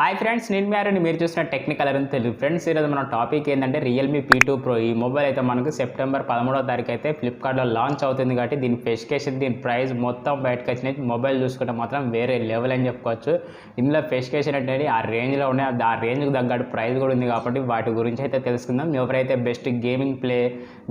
Hi friends, నేను మీరు చూసిన టెక్నికల్ అని తెలుగు ఫ్రెండ్స్. ఈరోజు మన టాపిక్ ఏంటంటే రియల్మీ P2 Pro. ఈ మొబైల్ అయితే మనకు సెప్టెంబర్ 13వ తారీఖు అయితే ఫ్లిప్కార్ట్లో లాంచ్ అవుతుంది కాబట్టి దీని స్పెసిఫికేషన్, దీని ప్రైస్ మొత్తం బయటకు వచ్చినాయి. మొబైల్ చూసుకుంటే మాత్రం వేరే లెవెల్ అని చెప్పుకోవచ్చు. ఇందులో స్పెసిఫికేషన్ అనేది ఆ రేంజ్లో ఉన్నాయి, ఆ రేంజ్కి తగ్గట్టు ప్రైస్ కూడా ఉంది కాబట్టి వాటి గురించి అయితే తెలుసుకుందాం. ఎవరైతే బెస్ట్ గేమింగ్ ప్లే,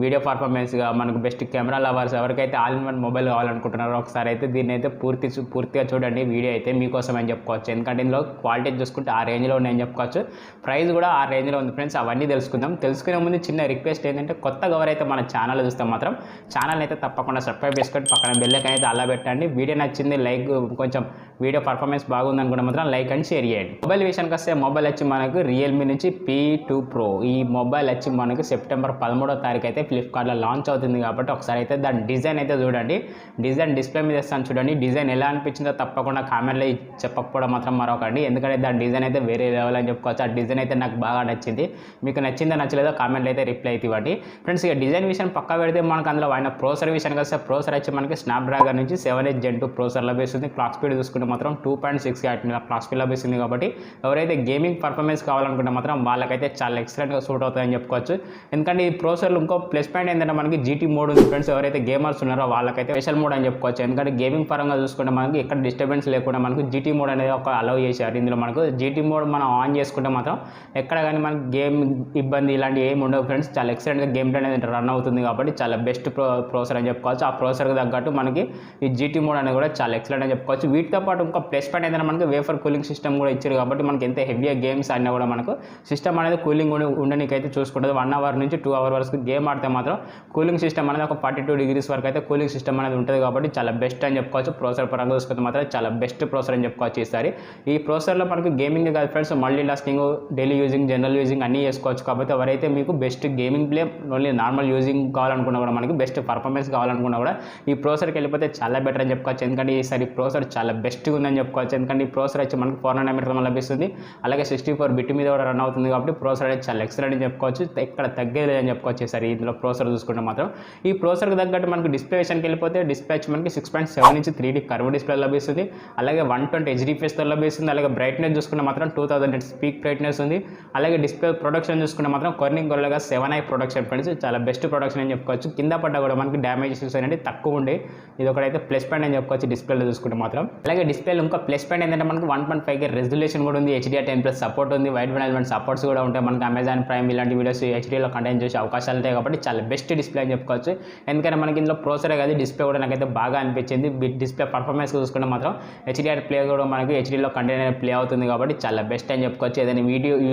వీడియో పర్ఫార్మెన్స్గా, మనకు బెస్ట్ కెమెరా లవర్స్, ఎవరికైతే ఆల్ ఇన్ వన్ మొబైల్ కావాలనుకుంటున్నారో ఒకసారి అయితే దీన్ని అయితే పూర్తిగా చూడండి. వీడియో అయితే మీకోసం అని చెప్పుకోవచ్చు. ఎందుకంటే ఇందులో క్వాలిటీ చూసుకుంటే ఆ రేంజ్లో ఉన్నాయని చెప్పుకోవచ్చు. ప్రైస్ కూడా ఆ రేంజ్లో ఉంది ఫ్రెండ్స్. అవన్నీ తెలుసుకుందాం. తెలుసుకునే ముందు చిన్న రిక్వెస్ట్ ఏంటంటే, కొత్తగా ఎవరైతే మన ఛానల్ చూస్తే మాత్రం ఛానల్ అయితే తప్పకుండా సబ్స్క్రైబ్ చేసుకొని పక్కన బెల్ ఐకాన్ అయితే అలా పెట్టండి. వీడియో నచ్చింది లైక్, కొంచెం వీడియో పర్ఫార్మెన్స్ బాగుంది అనుకుంటే మాత్రం లైక్ అండ్ షేర్ చేయండి. మొబైల్ విషయానికి వస్తే మొబైల్ వచ్చి మనకు రియల్మీ నుంచి P2 Pro. ఈ మొబైల్ వచ్చి మనకు సెప్టెంబర్ 13వ తారీఖు అయితే ఫ్లిప్కార్ట్లో లాంచ్ అవుతుంది కాబట్టి ఒకసారి అయితే దాని డిజైన్ అయితే చూడండి. డిజైన్ డిస్ప్లే మీద ఇస్తాను చూడండి. డిజైన్ ఎలా అనిపించిందో తప్పకుండా కామెంట్లో చెప్పకపోవడం మాత్రం మరొకండి. ఎందుకంటే దాని డిజైన్ అయితే వేరే లెవెల్ అని చెప్పుకోవచ్చు. ఆ డిజైన్ అయితే నాకు బాగా నచ్చింది. మీకు నచ్చిందో నచ్చలేదో కామెంట్లో అయితే రిప్లై అయితే ఇవ్వండి ఫ్రెండ్స్. ఇక డిజైన్ విషయం పక్కా పెడితే మనకు అందులో ఆయన ప్రోసెసర్ విషయానికి వస్తే ప్రోసెసర్ వచ్చి మనకి స్నాప్డ్రాగన్ నుంచి 7H Gen 2 ప్రోసెసర్ లభిస్తుంది. క్లాక్ స్పీడ్ చూసుకుంటే మాత్రం 2.6 క్లాక్ స్పీడ్ లభిస్తుంది. కాబట్టి ఎవరైతే గేమింగ్ పర్ఫార్మెన్స్ కావాలనుకుంటే మాత్రం వాళ్ళకైతే చాలా ఎక్సలెంట్గా సూట్ అవుతుందని చెప్పుకోవచ్చు. ఎందుకంటే ఈ ప్రోసెసర్లు ఇంకో ప్లస్ పాయింట్ ఏంటంటే మనకి GT మోడ్ ఉంది ఫ్రెండ్స్. ఎవరైతే గేమర్స్ ఉన్నారో వాళ్ళకైతే స్పెషల్ మోడ్ అని చెప్పుకోవచ్చు. ఎందుకంటే గేమింగ్ పరంగా చూసుకుంటే మనకి ఎక్కడ డిస్టర్బెన్స్ లేకుండా మనకు GT మోడ్ అనేది ఒక అలౌ చేశారు. ఇందులో మనకు GT మోడ్ మనం ఆన్ చేసుకుంటే మాత్రం ఎక్కడ కానీ మనకి గేమ్ ఇబ్బంది ఇలాంటివి ఏమి ఉండవు ఫ్రెండ్స్. చాలా ఎక్సలెంట్గా గేమ్ అనేది రన్ అవుతుంది కాబట్టి చాలా బెస్ట్ ప్రోసెసర్ అని చెప్పుకోవచ్చు. ఆ ప్రోసెసర్కి తగ్గట్టు మనకి ఈ GT మోడ్ అనేది కూడా చాలా ఎక్సలెంట్ అని చెప్పుకోవచ్చు. వీటితో పాటు ఇంకా ప్లస్ పాయింట్ ఏంటంటే మనకి వేఫర్ కూలింగ్ సిస్టమ్ కూడా ఇచ్చారు కాబట్టి మనకి ఎంత హెవీగా గేమ్స్ ఆడినా కూడా మనకు సిస్టమ్ అనేది కూలింగ్ ఉండనికైతే చూసుకుంటుంది. 1 అవర్ నుంచి 2 అవర్ వరకు గేమ్ ఆడితే మాత్రం కూలింగ్ సిస్టమ్ అనేది ఒక 42 degrees వరకు అయితే కూలింగ్ సిస్టమ్ అనేది ఉంటుంది కాబట్టి చాలా బెస్ట్ అని చెప్పుకోవచ్చు. ప్రోసెసర్ పరంగా చూసుకుంటే మాత్రం చాలా బెస్ట్ ప్రోసెసర్ అని చెప్పుకోవచ్చు. ఈసారి ఈ ప్రోసెసర్లో మనకు గేమింగ్ కాదు friends, multi tasking, daily using, general using అన్నీ చేసుకోవచ్చు. కాబట్టి ఎవరైతే మీకు best gaming play, only normal using కావాలనుకున్నా కూడా, మనకి బెస్ట్ పర్ఫార్మెన్స్ కావాలనుకున్నా కూడా ఈ ప్రోసెసర్కి వెళ్ళిపోతే చాలా బెటర్ అని చెప్పుకోవచ్చు. ఎందుకంటే ఈసారి ప్రోసెసర్ చాలా బెస్ట్గా ఉందని చెప్పుకోవచ్చు. ఎందుకంటే ఈ ప్రోసెసర్ వచ్చి మనకి 4nm లభిస్తుంది. అలాగే 64 బిట్ మీద కూడా రన్ అవుతుంది కాబట్టి ప్రోసెసర్ అనేది చాలా ఎక్సలెంట్ అని చెప్పుకోవచ్చు. ఇక్కడ తగ్గేది అని చెప్పుకోవచ్చు. ఈసారి ఇందులో ప్రోసెసర్ చూసుకుంటే మాత్రం ఈ ప్రోసెసర్కి తగ్గట్టు మనకి డిస్ప్లే విషయానికి వెళ్ళిపోతే డిస్ప్లే వచ్చి మనకి 6.7 ఇంచ్ 3D కర్వ్ డిస్ప్లే లభిస్తుంది. అలాగే 120 HDPSతో లభిస్తుంది. అలాగే బ్రైట్నెస్ చూసుకుంటే మాత్రం 2000 nits పీక్ బ్రైట్నెస్ ఉంది. అలాగే డిస్ప్లే ప్రొడక్షన్ చూసుకుంటే మాత్రం కొర్నింగ్ గొల్లగా 7i ప్రొడక్షన్ ఫ్రెండ్స్. చాలా బెస్ట్ ప్రొడక్షన్ అని చెప్పుకోవచ్చు. కింద పడ్డా కూడా మనకి డ్యామేజెస్ అనేది తక్కువ ఉండే, ఇది ఒకటైతే ప్లస్ పాయింట్ అని చెప్పుకోవచ్చు డిస్ప్లేలో చూసుకుంటే మాత్రం. అలాగే డిస్ప్లేలో ఇంకా ప్లస్ పాయింట్ ఏంటంటే మనకి 1.5K రెజల్యూషన్ కూడా ఉంది. HDR10+ సపోర్ట్ ఉంది. వైడ్ మేనేజ్మెంట్ సపోర్ట్స్ కూడా ఉంటాయి. మనకి అమెజాన్ ప్రైమ్ ఇలాంటి వీడియోస్ HDలో కంటెంట్ చేసే అవకాశాలు ఉంటాయి కాబట్టి చాలా బెస్ట్ డిస్ప్లే అని చెప్పుకోవచ్చు. ఎందుకంటే మనకి ఇందులో ప్రోసెసర్ కాదు, డిస్ప్లే కూడా నాకైతే బాగా అనిపించింది. డిస్ప్లే పర్ఫార్మెన్స్ చూసుకుంటే మాత్రం HDR ప్లే కూడా మనకి HDలో కంటెంట్ ప్లే అవుతుంది కాబట్టి చాలా బెస్ట్ అని చెప్పుకోవచ్చు. ఏదైనా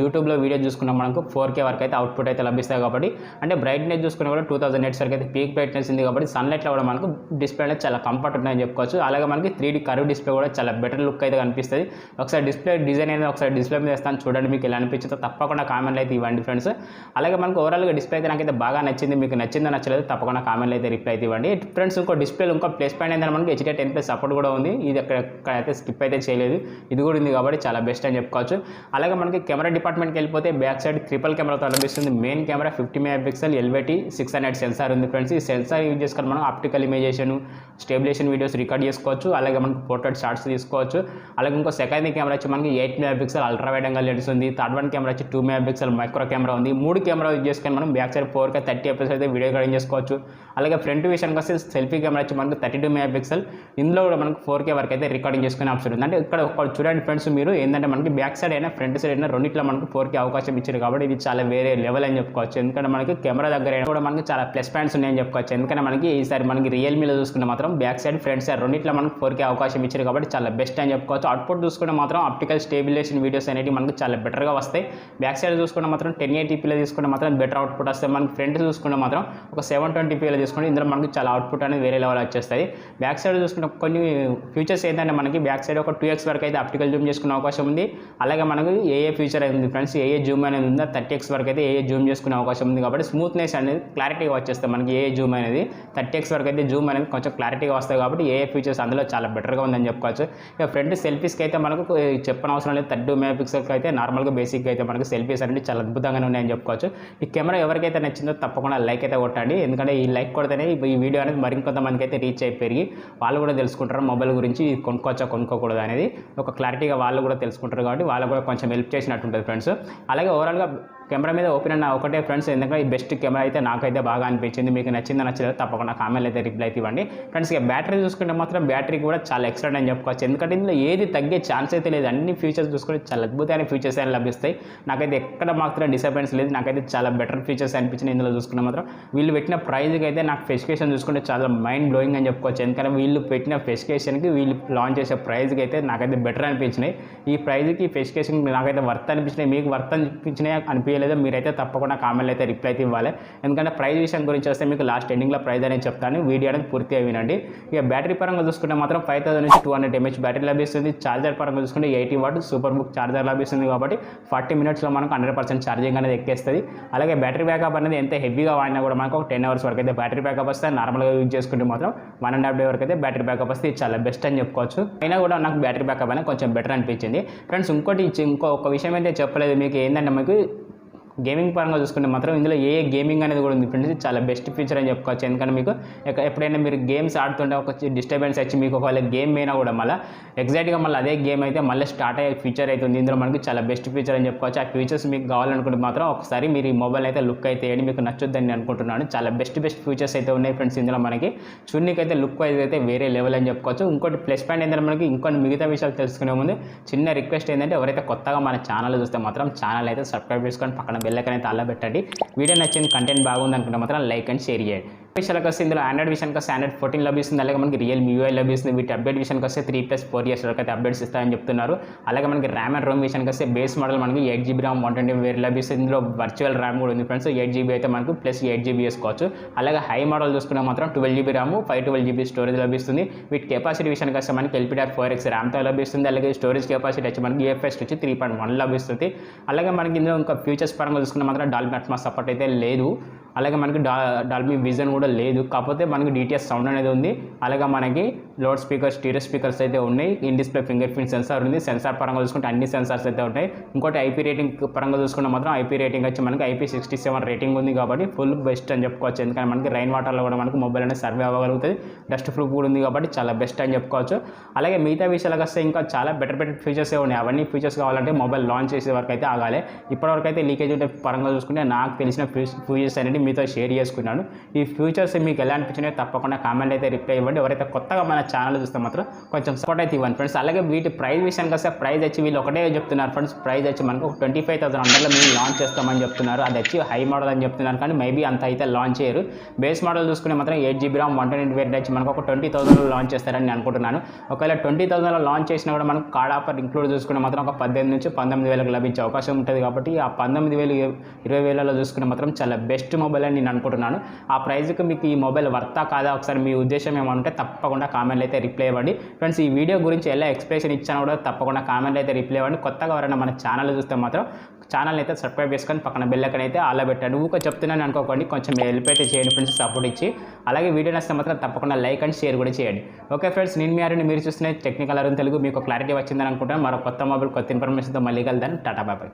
యూట్యూబ్లో వీడియో చూసుకున్నా మనకు 4K వరకు అయితే అవుట్పుట్ అయితే లభిస్తాయి కాబట్టి, అంటే బ్రైట్నెస్ చూసుకున్నా కూడా 2000 nits వరకు అయితే పీక్ బ్రైట్నెస్ ఉంది కాబట్టి సన్లైట్లో కూడా మనకు డిస్ప్లే అనేది చాలా కంఫర్ట్ ఉంటుందని చెప్పుకోవచ్చు. అలాగే మనకి 3D కర్వ్ డిస్ప్లే కూడా చాలా బెటర్ లుక్ అయితే కనిపిస్తుంది. ఒకసారి డిస్ప్లే డిజైన్ అనేది ఒకసారి డిస్ప్లే మీద వేస్తాను చూడండి, మీకు ఎలా అనిపించిందో తప్పకుండా కామెంట్లు అయితే ఇవ్వండి ఫ్రెండ్స్. అలాగే మనకు ఓవరాల్గా డిస్ప్లే అయితే నాకైతే బాగా నచ్చింది. మీకు నచ్చిందో నచ్చలేదు తప్పకుండా కామెంట్లు అయితే రిప్లై అయితే ఇవ్వండి ఫ్రెండ్స్. ఇంకో డిస్ప్లే ఇంకో ప్లస్ పాయింట్ ఏంటంటే మనకి HDR10+ సపోర్ట్ కూడా ఉంది. ఇది ఎక్కడైతే స్కిప్ అయితే చేయలేదు, ఇది కూడా ఉంది కాబట్టి చాలా బెస్ట్ అని చెప్పుకోవచ్చు. అలాగే మనకి కెమెరా డిపార్ట్మెంట్కి వెళ్ళిపోతే బ్యాక్ సైడ్ ట్రిపుల్ కెమెరాతో లభిస్తుంది. Main camera 50 MP LVT 600 sensor ఉంది ఫ్రెండ్స్. ఈ సెన్సార్ యూజ్ చేసుకొని మనం ఆప్టికల్ ఇమేజేషన్, స్టేబిలేషన్ వీడియోస్ రికార్డ్ చేసుకోవచ్చు. అలాగే మనకు పోర్ట్రేట్ షాట్స్ తీసుకోవచ్చు. అలాగే ఇంకో సెకండ్ కెమెరా వచ్చి మనకి 8 MP ultra wide angle lens ఉంది. థర్డ్ వన్ కెమెరా వచ్చి 2 MP మైక్రో కెమెరా ఉంది. 3 కెమెరా యూజ్ చేసుకొని మనం బ్యాక్ సైడ్ 4K 30 FPS అయితే వీడియో రికార్డింగ్ చేసుకోవచ్చు. అలాగే ఫ్రంట్ విషయానికి వస్తే సెల్ఫీ కెమెరా వచ్చి మనకు 32 MP. ఇందులో కూడా మనకు 4K వరకు అయితే రికార్డింగ్ చేసుకునే ఆప్షన్ ఉంది. అంటే ఇక్కడ ఒక చూడండి ఫ్రెండ్స్, మీరు ఏంటంటే మనకి బ్యాక్ సైడ్ అయినా ఫ్రంట్ సైడ్ అయినా రెండిట్లో మనకు 4K అవకాశం ఇచ్చారు కాబట్టి ఇది చాలా వేరే లెవెల్ అని చెప్పుకోవచ్చు. ఎందుకంటే మనకి కెమెరా దగ్గర అయినా కూడా మనకి చాలా ప్లస్ పాయింట్స్ ఉన్నాయని చెప్పుకోవచ్చు. ఎందుకంటే మనకి ఈసారి మనకి రియల్మీలో చూసుకుంటే మాత్రం బ్యాక్ సైడ్ ఫ్రంట్ సైడ్ రెండిట్లో మనకు 4K అవకాశం ఇచ్చారు కాబట్టి చాలా బెస్ట్ అని చెప్పుకోవచ్చు. అవుట్పుట్ చూసుకుంటే మాత్రం ఆప్టికల్ స్టేబిలేషన్ వీడియోస్ అనేవి మనకు చాలా బెటర్గా వస్తాయి. బ్యాక్ సైడ్ చూసుకుంటే మాత్రం 1080pలో తీసుకుంటే మాత్రం బెటర్ అవుట్పుట్ వస్తాయి. మనకి ఫ్రంట్ చూసుకుంటే మాత్రం ఒక 720pలో తీసుకుంటే ఇందులో మనకి చాలా అవుట్పుట్ అనేది వేరే లెవెల్ వచ్చేస్తాయి. బ్యాక్ సైడ్ చూసుకుంటే కొన్ని ఫీచర్స్ ఏంటంటే మనకి బ్యాక్ సైడ్ ఒక 2x వరకు అయితే ఆప్టికల్ జూమ్ చేసుకునే అవకాశం ఉంది. అలాగే మనకు AA ఫీచర్ ఉంది ఫ్రెండ్స్, AA జూమ్ అనేది ఉందా 30x వరకు అయితే AA జూమ్ చేసుకునే అవకాశం ఉంది కాబట్టి స్మూత్నెస్ అనేది క్లారిటీగా వచ్చేస్తుంది. మనకి AA జూమ్ అనేది 30x వరకు అయితే జూమ్ అనేది కొంచెం క్లారిటీగా వస్తాయి కాబట్టి AA ఫీచర్స్ అందులో చాలా బెటర్గా ఉందని చెప్పుకోవచ్చు. చెప్పుకోవచ్చు. ఇక ఫ్రంట్ సెల్ఫీస్కి అయితే మనకు చెప్పనవసరం లేదు. 32 మెగాపిక్సెల్కి అయితే నార్మల్గా బేసిక్గా అయితే మనకు సెల్ఫీస్ అనేది చాలా అద్భుతంగానే ఉన్నాయని చెప్పుకోవచ్చు. ఈ కెమెరా ఎవరికైతే నచ్చిందో తప్పకుండా లైక్ అయితే కొట్టండి. ఎందుకంటే ఈ లైక్ కొడితేనే ఈ వీడియో అనేది మరికొంతమందికి అయితే రీచ్ అయి పెరిగి వాళ్ళు కూడా తెలుసుకుంటారు మొబైల్ గురించి, కొనుక్కోవచ్చా కొనుక్కోకూడదు అనేది ఒక క్లారిటీగా వాళ్ళు కూడా తెలుసుకుంటారు. కాబట్టి వాళ్ళు కూడా కొంచెం హెల్ప్ చేసినట్టు ఉంటుంది ఫ్రెండ్స్. అలాగే ఓవరాల్గా కెమెరా మీద ఒపీనియన్ ఒకటే ఫ్రెండ్స్, ఎందుకంటే ఈ బెస్ట్ కెమెరా అయితే నాకైతే బాగా అనిపించింది. మీకు నచ్చిందో నచ్చలేదు తప్పకుండా కామెంట్ అయితే రిప్లై అయితే ఇవ్వండి ఫ్రెండ్స్. ఇక బ్యాటరీ చూసుకుంటే మాత్రం బ్యాటరీ కూడా చాలా ఎక్సలెంట్ అని చెప్పుకోవచ్చు. ఎందుకంటే ఇందులో ఏది తగ్గే ఛాన్స్ అయితే లేదు. అన్ని ఫీచర్స్ చూసుకుంటే చాలా అద్భుతమైన ఫీచర్స్ అయితే లభిస్తాయి. నాకైతే ఎక్కడ మాత్రం డిసప్పాయింట్స్ లేదు. నాకైతే చాలా బెటర్ ఫీచర్స్ అనిపించింది ఇందులో చూసుకుంటే మాత్రం. వీళ్ళు పెట్టిన ప్రైజ్కి అయితే నాకు స్పెసిఫికేషన్ చూసుకుంటే చాలా మైండ్ బ్లోయింగ్ అని చెప్పుకోవచ్చు. ఎందుకంటే వీళ్ళు పెట్టిన స్పెసిఫికేషన్కి వీళ్ళు లాంచ్ చేసే ప్రైజ్కి అయితే నాకైతే బెటర్ అనిపించినాయి. ఈ ప్రైజ్కి స్పెసిఫికేషన్ నాకైతే వర్త్ అనిపించినాయి. మీకు వర్త్ అనిపించినాయి అనిపించలేదో మీరైతే తప్పకుండా కామెంట్లు అయితే రిప్లై అయితే ఇవ్వాలి. ఎందుకంటే ప్రైజ్ విషయం గురించి వస్తే మీకు లాస్ట్ ఎండింగ్లో ప్రైజ్ అనేది చెప్తాను. వీడియో అనేది పూర్తిగా వినండి. ఇక బ్యాటరీ పరంగా చూసుకుంటే మాత్రం 5000 నుంచి 200 mAh బ్యాటరీ లభిస్తుంది. ఛార్జర్ పరంగా చూసుకుంటే 80 వాట్ సూపర్ బుక్ ఛార్జర్ లభిస్తుంది. కాబట్టి 40 minutesలో మనకు 100% ఛార్జింగ్ అనేది ఎక్కేస్తుంది. అలాగే బ్యాటరీ బ్యాకప్ అనేది ఎంత హెవీగా వాడినా కూడా మనకు ఒక 10 hours వరకు అయితే బ్యాటరీ బ్యాకప్ వస్తే, నార్మల్గా యూజ్ చేసుకుంటే మాత్రం 1.5 day వరకు అయితే బ్యాటరీ బ్యాకప్ వస్తే ఇది చాలా బెస్ట్ అని చెప్పుకోవచ్చు. అయినా కూడా నాకు బ్యాటరీ బ్యాకప్ అనేది కొంచెం బెటర్ అనిపించింది ఫ్రెండ్స్. ఇంకో ఒక విషయం అయితే చెప్పలేదు మీకు, ఏంటంటే మీకు గేమింగ్ పరంగా చూసుకుంటే మాత్రం ఇందులో ఏ గేమింగ్ అనేది కూడా ఉంది ఫ్రెండ్స్. చాలా బెస్ట్ ఫీచర్ అని చెప్పుకోవచ్చు. ఎందుకంటే మీకు ఎప్పుడైనా మీరు గేమ్స్ ఆడుతుంటే ఒక డిస్టర్బెన్స్ వచ్చి మీకు ఒకవేళ గేమ్ అయినా కూడా మళ్ళీ ఎగ్జాక్ట్గా మళ్ళీ అదే గేమ్ అయితే మళ్ళీ స్టార్ట్ అయ్యే ఫీచర్ అయితే ఉంది. ఇందులో మనకి చాలా బెస్ట్ ఫీచర్ అని చెప్పుకోవచ్చు. ఆ ఫీచర్స్ మీకు కావాలనుకుంటే మాత్రం ఒకసారి మీరు ఈ మొబైల్ అయితే లుక్ అయితే వేయండి, మీకు నచ్చుద్దని అనుకుంటున్నాను. చాలా బెస్ట్ ఫీచర్స్ అయితే ఉన్నాయి ఫ్రెండ్స్. ఇందులో మనకి చూడనీకైతే లుక్ వైజ్ అయితే వేరే లెవెల్ అని చెప్పుకోవచ్చు. ఇంకోటి ప్లస్ పాయింట్ ఏంటంటే మనకి ఇంకొన్ని మిగతా విషయాలు తెలుసుకునే ముందు చిన్న రిక్వెస్ట్ ఏంటంటే, ఎవరైతే కొత్తగా మన ఛానల్ చూస్తే మాత్రం ఛానల్ అయితే సబ్స్క్రైబ్ చేసుకొని పక్కన బెల్ ఐకాన్ అయితే అలా పెట్టండి. వీడియో నచ్చింది, కంటెంట్ బాగుంది అనుకుంటే మాత్రం లైక్ అండ్ షేర్ చేయండి. విషయాలకు వస్తే ఇందులో ఆండ్రాయిడ్ విషయానికి వస్తే ఆండ్రాయిడ్ 14 లభిస్తుంది. అలాగే మనకి రియల్మీ UI లభిస్తుంది. వీటి అప్డేట్ విషయానికి వస్తే 3+4 years వరకు అయితే అప్డేట్స్ ఇస్తాయని చెప్తున్నారు. అలాగే మనకి ర్యామ్ అండ్ రోమ్ విషయానికి వస్తే బేస్ మోడల్ మనకి 8GB RAM 120 లభిస్తుంది. ఇందులో వర్చువల్ ర్యామ్ కూడా ఉంది ఫ్రెండ్స్. 8GB అయితే మనకు ప్లస్ 8GB వేసుకోవచ్చు. అలాగే హై మోడల్ చూసుకున్న మాత్రం 12GB RAM 512GB స్టోరేజ్ లభిస్తుంది. వీటి కెపాసిటీ విషయానికి వస్తే మనకి LPDDR4X ర్యామ్తో లభిస్తుంది. అలాగే స్టోరేజ్ కెపాసిటీ వచ్చి మనకి UFS వచ్చి 3.1 లభిస్తుంది. అలాగే మనకి ఇందులో ఇంకా ఫీచర్స్ పరంగా చూసుకున్న మాత్రం డాల్బీ అట్మాస్ సపోర్ట్ అయితే లేదు. అలాగే మనకి డాల్బీ విజన్ కూడా లేదు. కాకపోతే మనకి DTS సౌండ్ అనేది ఉంది. అలాగే మనకి లౌడ్ స్పీకర్, స్టీరియో స్పీకర్స్ అయితే ఉన్నాయి. In display finger print censor ఉంది. సెన్సార్ పరంగా చూసుకుంటే అన్ని సెన్సార్స్ అయితే ఉంటాయి. ఇంకోటి IP రేటింగ్ పరంగా చూసుకుంటే మాత్రం IP రేటింగ్ వచ్చి మనకి IP67 రేటింగ్ ఉంది. కాబట్టి ఫుల్ బెస్ట్ అని చెప్పుకోవచ్చు. ఎందుకంటే మనకి రైన్ వాటర్లో కూడా మనకి మొబైల్ అనేది సర్వే అవ్వగలుగుతుంది. డస్ట్ ప్రూఫ్ కూడా ఉంది కాబట్టి చాలా బెస్ట్ అని చెప్పుకోవచ్చు. అలాగే మిగతా విషయాలకు వస్తే ఇంకా చాలా బెటర్ ఫీచర్స్ ఉన్నాయి. అవన్నీ ఫీచర్స్ కావాలంటే మొబైల్ లాంచ్ చేసే వరకు అయితే ఆగాలి. ఇప్పటివరకు అయితే లీకేజ్ ఉంటే పరంగా చూసుకుంటే నాకు తెలిసిన ఫీచర్స్ అనేది మీతో షేర్ చేసుకున్నాను. ఈ ఫ్యూచర్స్ మీకు ఎలా అనిపించినాయో తప్పకుండా కామెంట్ అయితే రిప్లై ఇవ్వండి. ఎవరైతే కొత్తగా మన ఛానల్ చూస్తే మాత్రం కొంచెం సపోర్ట్ అయితే ఇవ్వండి ఫ్రెండ్స్. అలాగే వీటి ప్రైస్ విషయానికి వస్తే ప్రైస్ వచ్చి వీళ్ళు ఒకటే చెప్తున్నారు ఫ్రెండ్స్. ప్రైస్ వచ్చి మనకు 25,000 అండర్లో మీరు లాంచ్ చేస్తామని చెప్తున్నారు. అది వచ్చి హై మోడల్ అని చెప్తున్నారు, కానీ మేబీ అంత అయితే లాంచ్ చేయరు. బేస్ మోడల్ చూసుకునే మాత్రం 8GB RAM 128 వచ్చి మనకు ఒక 20,000 లాంచ్ చేస్తారని నేను అనుకుంటున్నాను. ఒకవేళ 20,000 లాంచ్ చేసినా కూడా మనకు కార్డ్ ఆఫర్ ఇంక్లూడ్ చూసుకునే మాత్రం ఒక 18,000 నుంచి 19,000 లభించే అవకాశం ఉంటుంది. కాబట్టి ఆ 19,000 20,000లో చూసుకునే మాత్రం చాలా బెస్ట్ మొబైల్ అని నేను అనుకుంటున్నాను. ఆ ప్రైజ్కి మీకు ఈ మొబైల్ వర్తా కాదా ఒకసారి మీ ఉద్దేశం ఏమంటే తప్పకుండా కామెంట్లు అయితే రిప్లై ఇవ్వండి ఫ్రెండ్స్. ఈ వీడియో గురించి ఎలా ఎక్స్ప్రెషన్ ఇచ్చినా కూడా తప్పకుండా కామెంట్లు అయితే రిప్లై ఇవ్వండి. కొత్తగా ఎవరైనా మన ఛానల్ చూస్తే మాత్రం ఛానల్ అయితే సబ్స్క్రైబ్ చేసుకొని పక్కన బెల్ ఐకాన్ అయితే ఆలా పెట్టండి. ఊక చెప్తున్నాను అనుకోకండి, కొంచెం హెల్ప్ అయితే చేయండి ఫ్రెండ్స్, సపోర్ట్ ఇచ్చి. అలాగే వీడియో నచ్చితే మాత్రం తప్పకుండా లైక్ అండ్ షేర్ కూడా చేయండి. ఓకే ఫ్రెండ్స్, మీరు చూస్తున్న టెక్నికల్ అరుణ్ తెలుగు మీకు క్లారిటీ వచ్చిందని అనుకుంటాను. మరో కొత్త మొబైల్ కొత్త ఇన్ఫర్మేషన్తో మళ్ళీ కలుద్దాం. టాటా బాయ్.